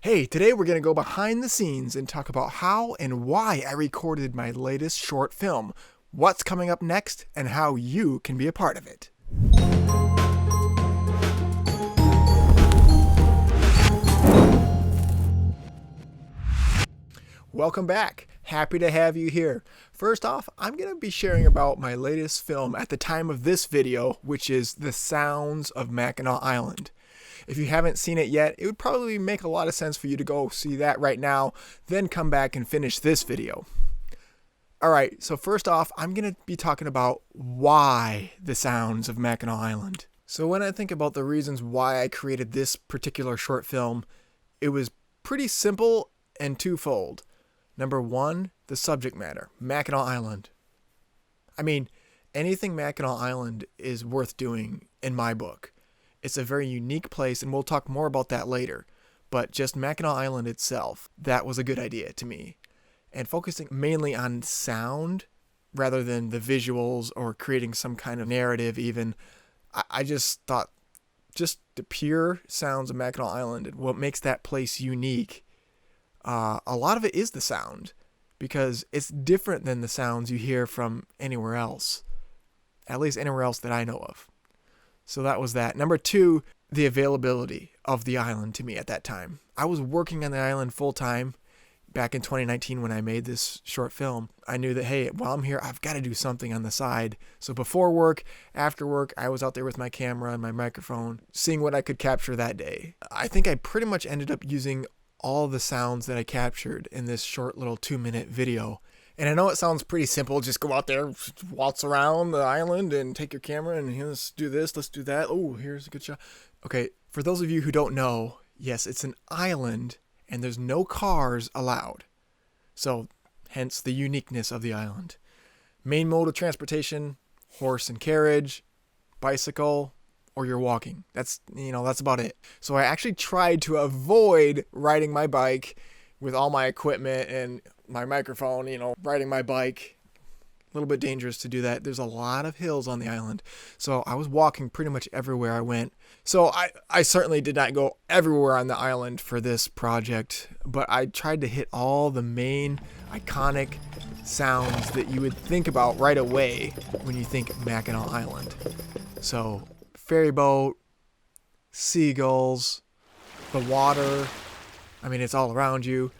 Hey, today we're going to go behind the scenes and talk about how and why I recorded my latest short film, what's coming up next, and how you can be a part of it. Welcome back. Happy to have you here. First off, I'm going to be sharing about my latest film at the time of this video, which is The Sounds of Mackinac Island. If you haven't seen it yet, it would probably make a lot of sense for you to go see that right now, then come back and finish this video. Alright, so first off, I'm going to be talking about why The Sounds of Mackinac Island. So when I think about the reasons why I created this particular short film, it was pretty simple and twofold. Number one, the subject matter, Mackinac Island. I mean, anything Mackinac Island is worth doing in my book. It's a very unique place, and we'll talk more about that later. But just Mackinac Island itself, that was a good idea to me. And focusing mainly on sound rather than the visuals or creating some kind of narrative even, I just thought just the pure sounds of Mackinac Island and what makes that place unique, a lot of it is the sound, because it's different than the sounds you hear from anywhere else, at least anywhere else that I know of. So that was that. Number two, the availability of the island to me at that time. I was working on the island full time back in 2019 when I made this short film. I knew that, hey, while I'm here, I've got to do something on the side. So before work, after work, I was out there with my camera and my microphone, seeing what I could capture that day. I think I pretty much ended up using all the sounds that I captured in this short little 2-minute video. And I know it sounds pretty simple. Just go out there, waltz around the island and take your camera and let's do this, let's do that. Oh, here's a good shot. Okay, for those of you who don't know, yes, it's an island and there's no cars allowed. So, hence the uniqueness of the island. Main mode of transportation, horse and carriage, bicycle, or you're walking. That's about it. So I actually tried to avoid riding my bike with all my equipment and my microphone, riding my bike. A little bit dangerous to do that. There's a lot of hills on the island. So I was walking pretty much everywhere I went. So I certainly did not go everywhere on the island for this project, but I tried to hit all the main iconic sounds that you would think about right away when you think Mackinac Island. So ferry boat, seagulls, the water, it's all around you.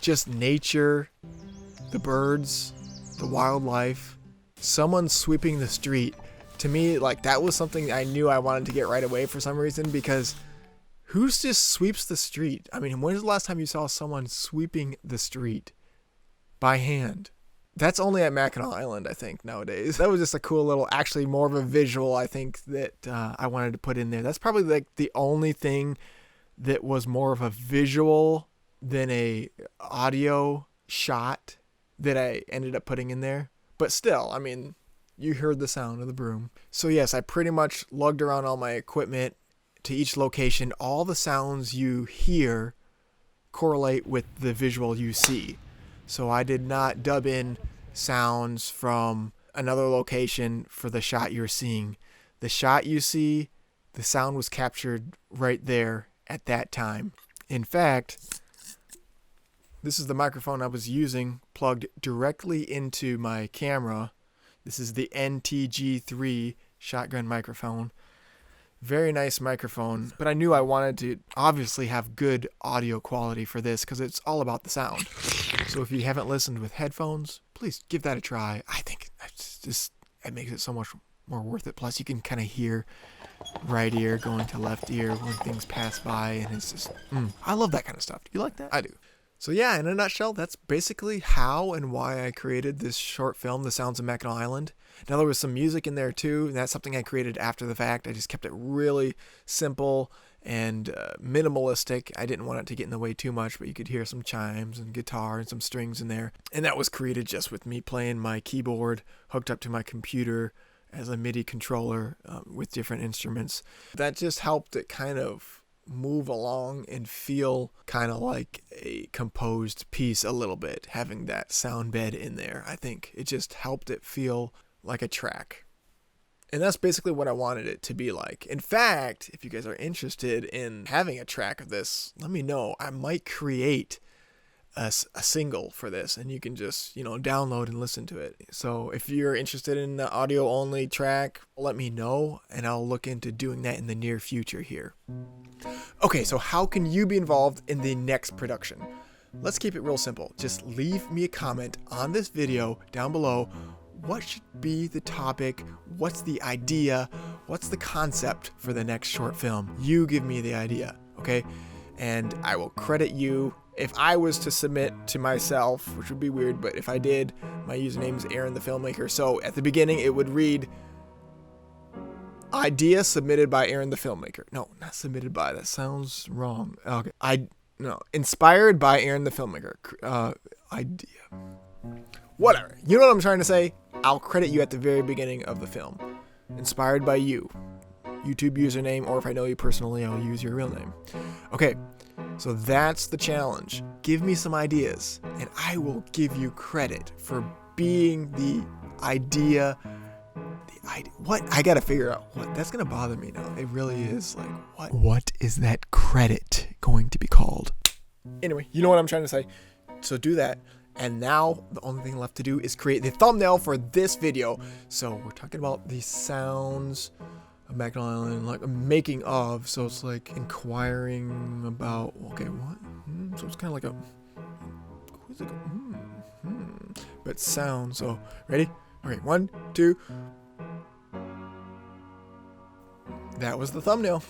Just nature, the birds, the wildlife, someone sweeping the street. To me, that was something I knew I wanted to get right away for some reason, because who just sweeps the street? When was the last time you saw someone sweeping the street by hand? That's only at Mackinac Island, I think, nowadays. That was just a cool little, actually more of a visual, I think, that I wanted to put in there. That's probably the only thing that was more of a visual than a audio shot that I ended up putting in there. But still, you heard the sound of the broom. So yes, I pretty much lugged around all my equipment to each location. All the sounds you hear correlate with the visual you see. So I did not dub in sounds from another location for the shot you're seeing. The shot you see, the sound was captured right there at that time. In fact, this is the microphone I was using plugged directly into my camera. This is the NTG3 shotgun microphone. Very nice microphone, but I knew I wanted to obviously have good audio quality for this because it's all about the sound. So if you haven't listened with headphones, please give that a try. I think it makes it so much more worth it. Plus you can kind of hear right ear going to left ear when things pass by, and it's just, I love that kind of stuff. Do you like that? I do. So yeah, in a nutshell, that's basically how and why I created this short film, The Sounds of Mackinac Island. Now there was some music in there too, and that's something I created after the fact. I just kept it really simple and minimalistic. I didn't want it to get in the way too much, but you could hear some chimes and guitar and some strings in there. And that was created just with me playing my keyboard hooked up to my computer as a MIDI controller with different instruments. That just helped it kind of move along and feel kind of like a composed piece a little bit, having that sound bed in there. I think it just helped it feel like a track. And that's basically what I wanted it to be like. In fact, if you guys are interested in having a track of this, let me know. I might create a single for this, and you can just, download and listen to it. So if you're interested in the audio only track, let me know, and I'll look into doing that in the near future here. Okay, so how can you be involved in the next production? Let's keep it real simple. Just leave me a comment on this video down below. What should be the topic? What's the idea? What's the concept for the next short film? You give me the idea, okay? And I will credit you. If I was to submit to myself, which would be weird, but if I did, my username is Aaron the Filmmaker. So at the beginning, it would read, idea submitted by Aaron the Filmmaker. No, not submitted by. That sounds wrong. Okay. Inspired by Aaron the Filmmaker. Idea. Whatever. You know what I'm trying to say? I'll credit you at the very beginning of the film. Inspired by you. YouTube username, or if I know you personally, I'll use your real name. Okay, so that's the challenge. Give me some ideas, and I will give you credit for being the idea. What? I gotta figure out what. That's gonna bother me now. It really is. Like, what? What is that credit going to be called? Anyway, you know what I'm trying to say. So do that. And now the only thing left to do is create the thumbnail for this video. So we're talking about the sounds of Mackinac Island, like a making of. So it's like inquiring about, okay, what? So it's kind of like a, but sound. So ready? Okay, 1, 2. That was the thumbnail.